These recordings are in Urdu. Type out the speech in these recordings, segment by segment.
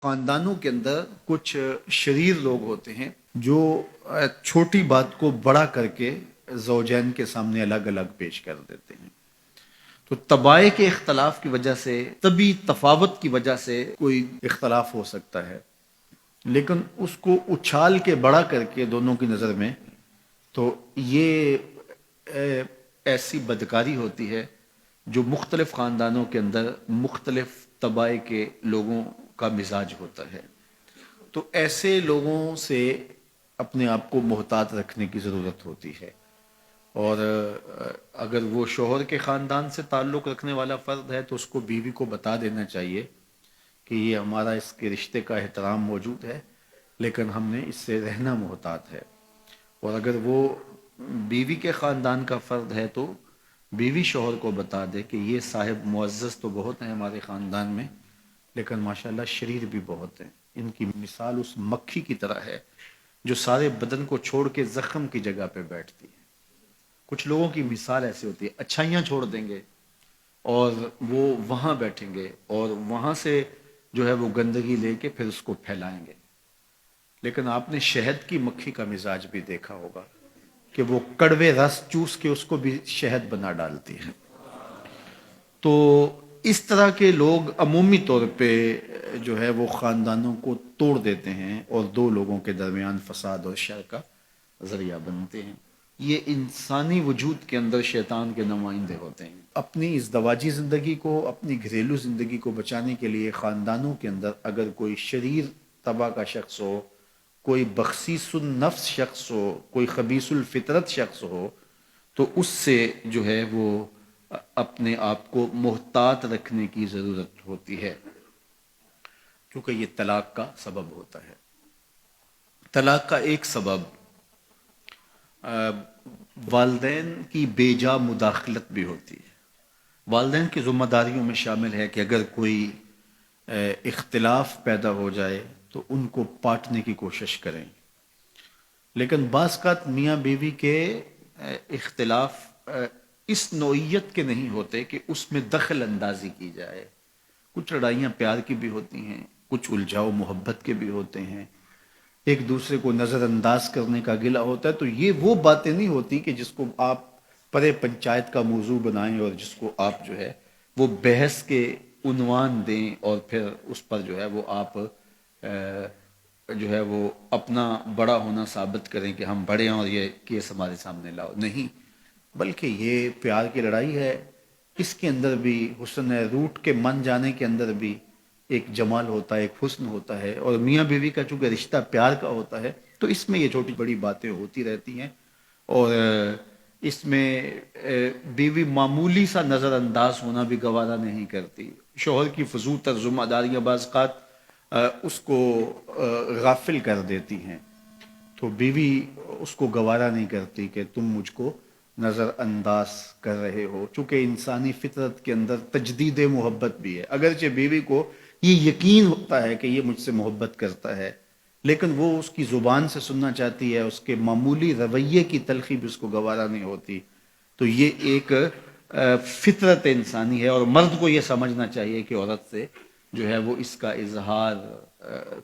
خاندانوں کے اندر کچھ شریر لوگ ہوتے ہیں جو چھوٹی بات کو بڑا کر کے زوجین کے سامنے الگ الگ پیش کر دیتے ہیں. تو طبائع کے اختلاف کی وجہ سے، طبی تفاوت کی وجہ سے کوئی اختلاف ہو سکتا ہے، لیکن اس کو اچھال کے بڑا کر کے دونوں کی نظر میں، تو یہ ایسی بدکاری ہوتی ہے جو مختلف خاندانوں کے اندر مختلف طبائع کے لوگوں کا مزاج ہوتا ہے. تو ایسے لوگوں سے اپنے آپ کو محتاط رکھنے کی ضرورت ہوتی ہے، اور اگر وہ شوہر کے خاندان سے تعلق رکھنے والا فرد ہے تو اس کو بیوی کو بتا دینا چاہیے کہ یہ ہمارا اس کے رشتے کا احترام موجود ہے، لیکن ہم نے اس سے رہنا محتاط ہے. اور اگر وہ بیوی کے خاندان کا فرد ہے تو بیوی شوہر کو بتا دے کہ یہ صاحب معزز تو بہت ہیں ہمارے خاندان میں، لیکن ماشاءاللہ شریر بھی بہت ہیں. ان کی مثال اس مکھی کی طرح ہے جو سارے بدن کو چھوڑ کے زخم کی جگہ پہ بیٹھتی ہے. کچھ لوگوں کی مثال ایسی ہوتی ہے، اچھائیاں چھوڑ دیں گے اور وہ وہاں بیٹھیں گے اور وہاں سے جو ہے وہ گندگی لے کے پھر اس کو پھیلائیں گے. لیکن آپ نے شہد کی مکھی کا مزاج بھی دیکھا ہوگا کہ وہ کڑوے رس چوس کے اس کو بھی شہد بنا ڈالتی ہے. تو اس طرح کے لوگ عمومی طور پہ جو ہے وہ خاندانوں کو توڑ دیتے ہیں اور دو لوگوں کے درمیان فساد اور شر کا ذریعہ بنتے ہیں. یہ انسانی وجود کے اندر شیطان کے نمائندے ہوتے ہیں. اپنی ازدواجی زندگی کو، اپنی گھریلو زندگی کو بچانے کے لیے خاندانوں کے اندر اگر کوئی شریر طبع کا شخص ہو، کوئی بخسیس النفس شخص ہو، کوئی خبیث الفطرت شخص ہو، تو اس سے جو ہے وہ اپنے آپ کو محتاط رکھنے کی ضرورت ہوتی ہے، کیونکہ یہ طلاق کا سبب ہوتا ہے. طلاق کا ایک سبب والدین کی بے جا مداخلت بھی ہوتی ہے. والدین کی ذمہ داریوں میں شامل ہے کہ اگر کوئی اختلاف پیدا ہو جائے تو ان کو پاٹنے کی کوشش کریں. لیکن بعض اوقات میاں بیوی کے اختلاف اس نوعیت کے نہیں ہوتے کہ اس میں دخل اندازی کی جائے. کچھ لڑائیاں پیار کی بھی ہوتی ہیں، کچھ الجھاؤ محبت کے بھی ہوتے ہیں، ایک دوسرے کو نظر انداز کرنے کا گلہ ہوتا ہے. تو یہ وہ باتیں نہیں ہوتی کہ جس کو آپ پرے پنچایت کا موضوع بنائیں اور جس کو آپ جو ہے وہ بحث کے عنوان دیں اور پھر اس پر جو ہے وہ آپ جو ہے وہ اپنا بڑا ہونا ثابت کریں کہ ہم بڑے ہیں اور یہ کیس ہمارے سامنے لاؤ. نہیں، بلکہ یہ پیار کی لڑائی ہے. اس کے اندر بھی حسن ہے، روٹ کے من جانے کے اندر بھی ایک جمال ہوتا ہے، ایک حسن ہوتا ہے. اور میاں بیوی کا چونکہ رشتہ پیار کا ہوتا ہے تو اس میں یہ چھوٹی بڑی باتیں ہوتی رہتی ہیں، اور اس میں بیوی معمولی سا نظر انداز ہونا بھی گوارا نہیں کرتی. شوہر کی فضول تر ذمہ داریاں بعض اوقات اس کو غافل کر دیتی ہیں، تو بیوی اس کو گوارا نہیں کرتی کہ تم مجھ کو نظر انداز کر رہے ہو. چونکہ انسانی فطرت کے اندر تجدید محبت بھی ہے. اگرچہ بیوی کو یہ یقین ہوتا ہے کہ یہ مجھ سے محبت کرتا ہے، لیکن وہ اس کی زبان سے سننا چاہتی ہے، اس کے معمولی رویے کی تلخی بھی اس کو گوارا نہیں ہوتی. تو یہ ایک فطرت انسانی ہے، اور مرد کو یہ سمجھنا چاہیے کہ عورت سے جو ہے وہ اس کا اظہار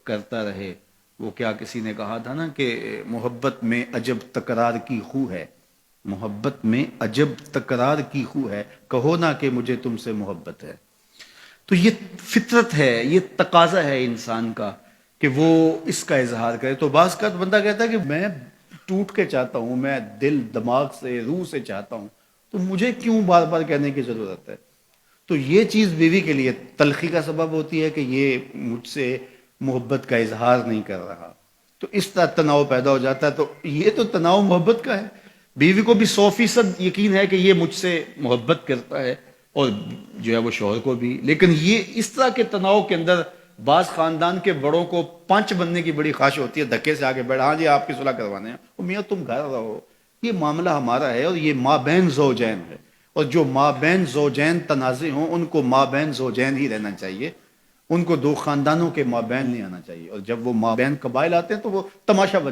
کرتا رہے. وہ کیا کسی نے کہا تھا نا کہ محبت میں عجب تکرار کی خو ہے، محبت میں عجب تکرار کی خو ہے، کہو نہ کہ مجھے تم سے محبت ہے. تو یہ فطرت ہے، یہ تقاضا ہے انسان کا کہ وہ اس کا اظہار کرے. تو بعض کا بندہ کہتا ہے کہ میں ٹوٹ کے چاہتا ہوں، میں دل دماغ سے روح سے چاہتا ہوں، تو مجھے کیوں بار بار کہنے کی ضرورت ہے. تو یہ چیز بیوی کے لیے تلخی کا سبب ہوتی ہے کہ یہ مجھ سے محبت کا اظہار نہیں کر رہا. تو اس طرح تناؤ پیدا ہو جاتا ہے. تو یہ تو تناؤ محبت کا ہے. بیوی کو بھی 100% یقین ہے کہ یہ مجھ سے محبت کرتا ہے، اور جو ہے وہ شوہر کو بھی. لیکن یہ اس طرح کے تناؤ کے اندر بعض خاندان کے بڑوں کو پنچ بننے کی بڑی خواہش ہوتی ہے، دھکے سے آگے بیٹھا، ہاں جی آپ کی صلح کروانے ہیں. وہ میاں تم گھر رہو، یہ معاملہ ہمارا ہے، اور یہ مابین زوجین ہے، اور جو مابین زوجین تنازع ہوں ان کو مابین زوجین ہی رہنا چاہیے، ان کو دو خاندانوں کے مابین نہیں آنا چاہیے. اور جب وہ مابین قبائل آتے ہیں تو وہ تماشا بن